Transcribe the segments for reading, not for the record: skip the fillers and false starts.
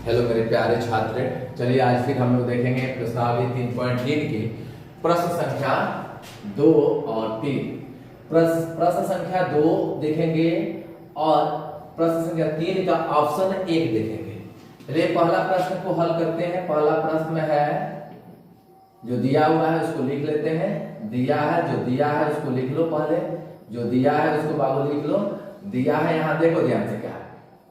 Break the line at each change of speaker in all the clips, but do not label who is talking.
Hello मेरे प्यारे छात्र, चलिए आज फिर हम लोग देखेंगे प्रश्नावली 3.3 की प्रश्न संख्या 2 और 3। प्रश्न संख्या 2 देखेंगे और प्रश्न संख्या 3 का ऑप्शन 1 देखेंगे। चलिए पहला प्रश्न को हल करते हैं। पहला प्रश्न में है, जो दिया हुआ है उसको लिख लेते हैं। दिया है, जो दिया है उसको लिख लो। पहले जो दिया है उसको बाबू लिख लो। दिया है, यहाँ देखो ध्यान से क्या है,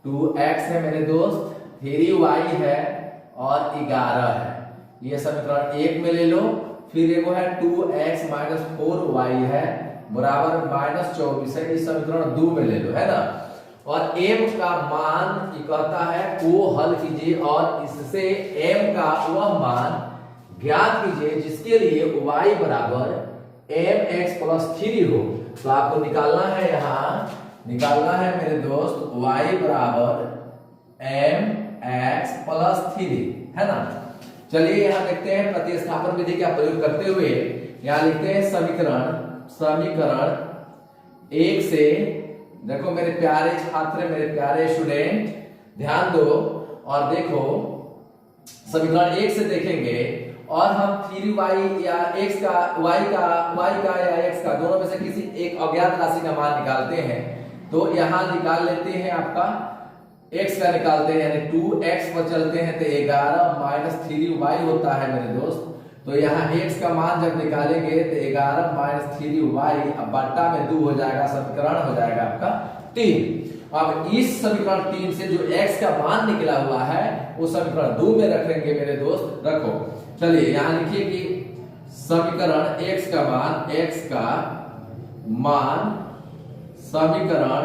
2x है मेरे दोस्त, 3y है और 11 है। ये समीकरण 1 में ले लो। फिर एगो है 2x माइनस 4y है बराबर माइनस 24 है। इस समीकरण 2 में ले लो, है ना। और m का मान कहता है को हल कीजिए और इससे m का वह मान ज्ञात कीजिए जिसके लिए y बराबर mx प्लस 3 हो। तो आपको निकालना है, यहाँ निकालना है मेरे दोस्त y बराबर mx प्लस 3, है ना। चलिए यहाँ देखते हैं प्रतिस्थापन विधि का प्रयोग करते हुए। यहाँ लिखते हैं समीकरण 1 से, देखो मेरे प्यारे छात्र, मेरे प्यारे स्टूडेंट, ध्यान दो और देखो। समीकरण 1 से देखेंगे और हम 3y या x का y का या x का दोनों में से किसी एक अज्ञात राशि का मान निकालते हैं। तो यहाँ निकाल लेते हैं, आपका x का निकालते हैं, यानी 2x पर चलते हैं तो 11 माइनस 3y होता है मेरे दोस्त। तो यहाँ x का मान जब निकालेंगे तो 11 माइनस 3y अब बट्टा में 2 हो जाएगा, समीकरण हो जाएगा आपका 3। अब इस समीकरण 3 से जो x का मान निकला हुआ है वो समीकरण 2 में रखेंगे मेरे दोस्त। रखो, चलिए यहाँ लिखिए कि समीकरण x का मान समीकरण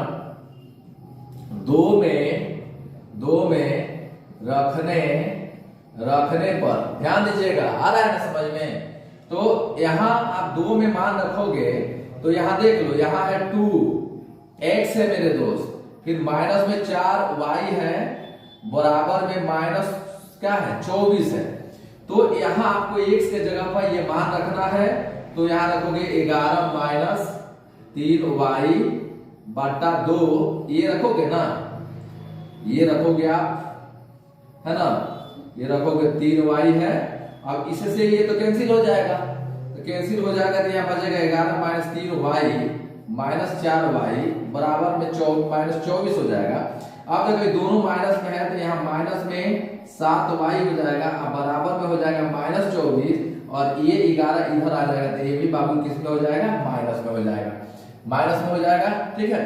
2 में रखने पर, ध्यान दीजिएगा, आ रहा है ना समझ में। तो यहाँ आप 2 में मान रखोगे तो यहाँ देख लो, यहाँ है 2x है मेरे दोस्त, फिर माइनस में 4y है बराबर में माइनस क्या है 24 है। तो यहाँ आपको x के जगह पर ये मान रखना है। तो यहाँ रखोगे 11 माइनस 3y बटा 2, ये रखोगे ना, ये रखोगे आप, है ना, ये रखोगे 3y है। अब इससे ये तो कैंसिल हो जाएगा, तो कैंसिल हो जाएगा तो यहाँ बचेगा 11 माइनस 3y माइनस 4y बराबर में माइनस 24 हो जाएगा। अब देखो दोनों माइनस में है तो यहाँ माइनस में 7y हो जाएगा, अब बराबर में हो जाएगा माइनस 24 और ये 11 इधर आ जाएगा तो ये भी बाबू किस में हो जाएगा, माइनस में हो जाएगा, माइनस में हो जाएगा। ठीक है,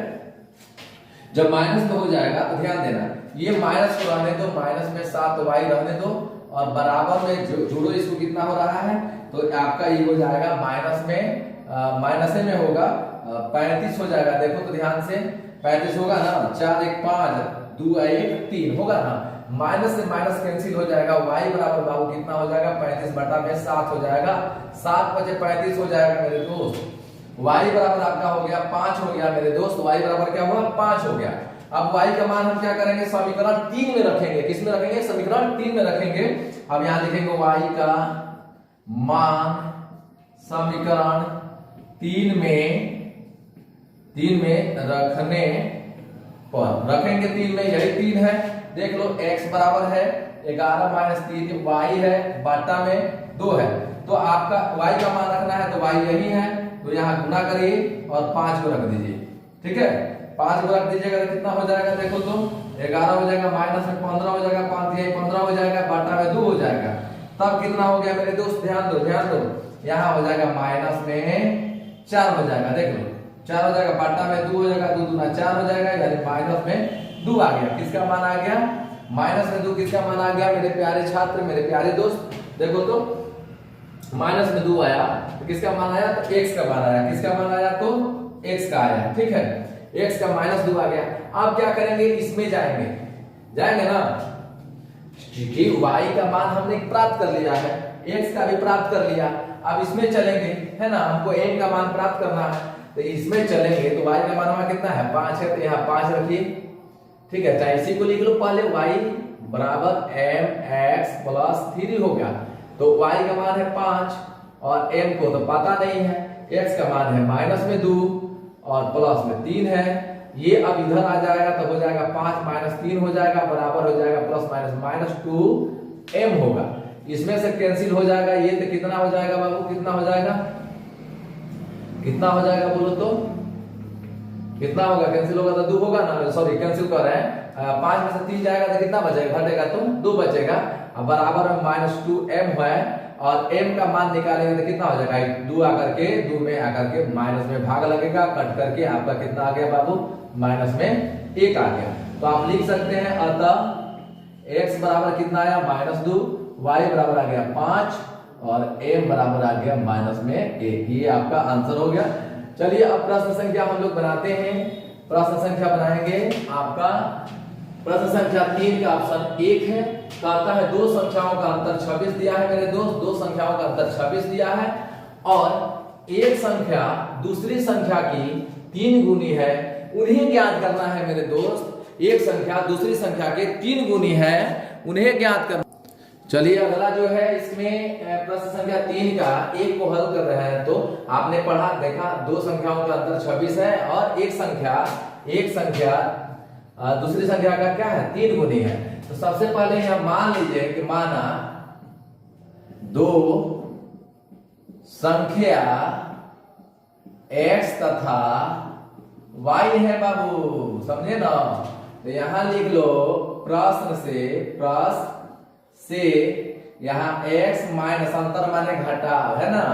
जब माइनस में हो जाएगा तो ध्यान देना, ये माइनस को रहने दो, माइनस में 7y रहने दो और बराबर में जोड़ो, इसको कितना हो रहा है तो आपका ये हो जाएगा माइनस में माइनस में होगा 35 हो जाएगा। देखो तो ध्यान से 35 होगा ना, 4 1 5 2 1 3 होगा ना। माइनस से माइनस कैंसिल हो जाएगा, y बराबर बाबू कितना हो जाएगा 35 बटा में 7 हो जाएगा, 7 बचे 35 हो जाएगा मेरे दोस्त। y बराबर आपका हो गया 5 हो गया मेरे दोस्त, y बराबर क्या हुआ 5 हो गया। अब y का मान हम क्या करेंगे, समीकरण 3 में रखेंगे। किस में रखेंगे, समीकरण 3 में रखेंगे। अब यहां लिखेंगे y का मान समीकरण 3 में रखने पर, रखेंगे 3 में, यही 3 है। देख लो x बराबर है 11 माइनस 3y है बटा में 2 है। तो आपका y का मान रखना है तो y यही है, तो यहाँ गुना करिए और 5 को रख दीजिए। ठीक है, 5 को रख दीजिएगा तो कितना हो जाएगा, देखो तो 11 हो जाएगा, माइनस में 15 हो जाएगा, 5 ये 15 हो जाएगा, बाटा में 2 हो जाएगा। तब कितना हो गया मेरे दोस्त, ध्यान दो, यहाँ हो जाएगा माइनस में 4 हो जाएगा। देख लो 4 हो जाएगा, बाटा में 2 हो जाएगा, 2 दूना 4 हो जाएगा, यानी माइनस में 2 आ गया। किसका मान आ गया, माइनस में 2 किसका मान आ गया मेरे प्यारे छात्र, मेरे प्यारे दोस्त। देखो तो माइनस में 2 आया तो किसका मान आया, तो x का मान आया। किसका मान आया, तो x का आया। ठीक है, x का माइनस 2 आ गया। अब क्या करेंगे, इसमें जाएंगे ना, क्योंकि y का मान हमने प्राप्त कर लिया है, x का भी प्राप्त कर लिया। अब इसमें चलेंगे, है ना, हमको m का मान प्राप्त करना है तो इसमें चलेंगे। तो y का मान हमारा कितना है 5 है, तो यहाँ 5 रखिए। ठीक है, चाहे इसी को लिख लो पहले, y बराबर mx प्लस 3 हो गया। तो y का मान है 5 और m को तो पता नहीं है, x का मान है माइनस में 2 और प्लस में 3 है। ये अब इधर आ जाएगा तो हो जाएगा 5 माइनस 3 हो जाएगा, बराबर हो जाएगा प्लस माइनस -2m होगा। इसमें से कैंसिल हो जाएगा ये, तो कितना हो जाएगा बाबू, कितना हो जाएगा, कितना हो जाएगा बोलो तो, कितना होगा, कैंसिल होगा तो 2 होगा ना, सॉरी कैंसिल कर रहे हैं, 5 में से 3 जाएगा तो कितना बचेगा, घटेगा तो 2 बचेगा। अब बराबर में -2m है और m का मान निकालेंगे तो कितना हो जाएगा, 2 आकर के 2 में आकर के माइनस में भाग लगेगा, कट करके आपका कितना आ गया बाबू, माइनस में 1 आ गया। तो आप लिख सकते हैं अतः x बराबर कितना आया, -2, y बराबर आ गया 5 और m बराबर आ गया माइनस में 1। ये आपका आंसर हो गया। चलिए अब प्रश्न संख्या हम लोग बनाते हैं। प्रश्न संख्या बनाएंगे, आपका प्रश्न संख्या 3 का ऑप्शन 1 है, कहता है दो संख्याओं का अंतर 26 दिया है मेरे दोस्त, दो संख्याओं का अंतर 26 दिया है और एक संख्या दूसरी संख्या की 3 गुनी है, उन्हें ज्ञात करना है मेरे दोस्त। एक संख्या दूसरी संख्या के 3 गुनी है, उन्हें ज्ञात करना। चलिए अगला जो है इसमें प्रश्न संख्या 3 का 1 को हल कर रहे हैं। तो आपने पढ़ा देखा दो संख्याओं का अंतर 26 है और एक संख्या दूसरी संख्या का क्या है, 3 गुनी है। तो सबसे पहले यहां मान लीजिए कि माना दो संख्या x तथा y है बाबू, समझे ना। तो यहां लिख लो प्रश्न से यहां x माइनस अंतर माने घटाव है ना,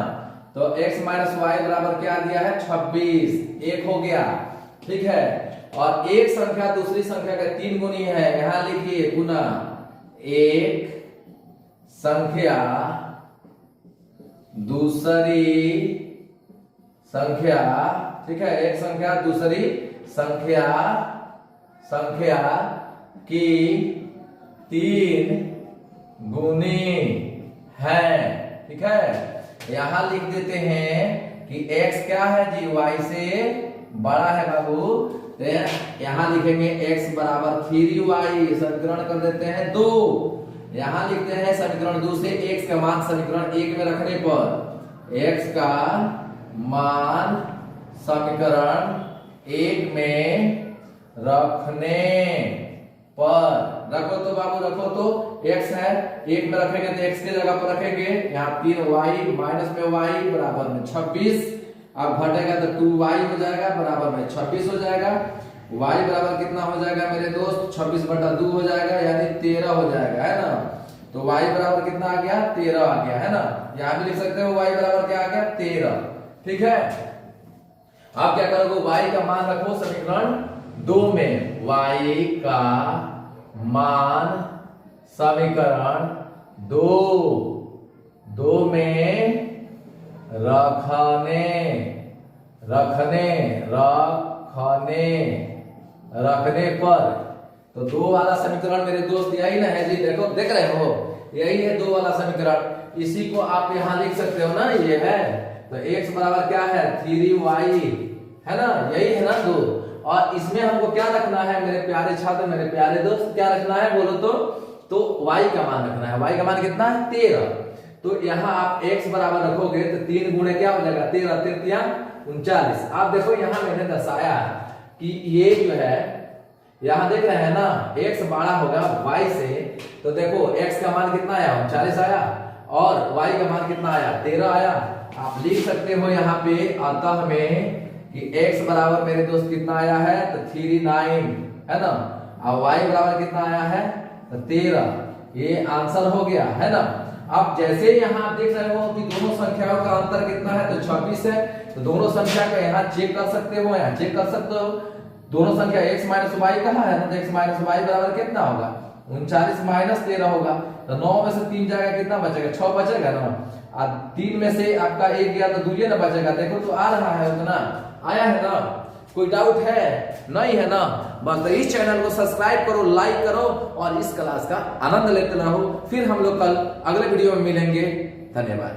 तो x माइनस वाई बराबर क्या दिया है 26, 1 हो गया, ठीक है। और एक संख्या दूसरी संख्या का 3 गुनी है, यहां लिखिए गुना एक संख्या दूसरी संख्या, ठीक है, एक संख्या दूसरी संख्या की 3 गुनी है, ठीक है। यहां लिख देते हैं कि x क्या है जी, y से बड़ा है बाबू। तो यहां लिखेंगे x बराबर 3y, समीकरण कर देते हैं 2। यहां लिखते हैं समीकरण 2 से x का मान समीकरण 1 में रखने पर, x का मान समीकरण 1 में रखने पर, रखो तो बाबू रखो तो, x है 1 में रखेंगे तो x की जगह पर रखेंगे, यहाँ 3y माइनस में y बराबर में 26, अब घटेगा तो 2y हो जाएगा बराबर में 26 हो जाएगा। y बराबर कितना हो जाएगा मेरे दोस्त, 26/2 हो जाएगा यानी 13 हो जाएगा, है ना। तो y बराबर कितना आ गया, 13 आ गया, है ना। यहां भी लिख सकते हो y बराबर क्या आ गया 13, ठीक है। आप क्या करोगे, y का मान रखो समीकरण 2 में, y का मान समीकरण 2 में रखने पर, तो 2 वाला समीकरण मेरे दोस्त यही ना है जी, देखो देख रहे हो, यही है 2 वाला समीकरण। इसी को आप यहां लिख सकते हो ना, ये है। तो x बराबर क्या है 3y, है ना, यही है ना 2। और इसमें हमको क्या रखना है मेरे प्यारे छात्र, मेरे प्यारे दोस्त, क्या रखना है बोलो तो y का मान रखना है। y का मान कितना है 13। तो यहाँ आप x बराबर रखोगे तो 3 गुणे क्या हो जाएगा 13, 3 39। आप देखो यहाँ मैंने दर्शाया कि ये जो है, यहाँ देख रहे हैं ना, x बड़ा होगा y से, तो देखो x का मान कितना आया 39 आया और y का मान कितना आया 13 आया। आप लिख सकते हो यहाँ पे अतः में कि x बराबर मेरे दोस्त कितना आया है तो 39, है ना, और y बराबर कितना आया है तो 13। ये आंसर हो गया, है ना। अब जैसे यहाँ आप देख रहे हो कि दोनों संख्याओं का अंतर कितना है तो 26 है, तो दोनों संख्या का यहाँ चेक कर सकते हो, यहाँ चेक कर सकते हो। दोनों संख्या x माइनस वाई कहाँ है ना, तो x माइनस वाई बराबर कितना होगा 39 माइनस 13 होगा। तो 9 में से 3 जाएगा कितना बचेगा 6 बचेगा ना, और 3 में से आपका 1 गया तो 2 ना बचेगा। देखो तो आ रहा है उतना, आया है ना, कोई डाउट है नहीं है ना। बस तो इस चैनल को सब्सक्राइब करो, लाइक करो और इस क्लास का आनंद लेते रहो। फिर हम लोग कल अगले वीडियो में मिलेंगे। धन्यवाद।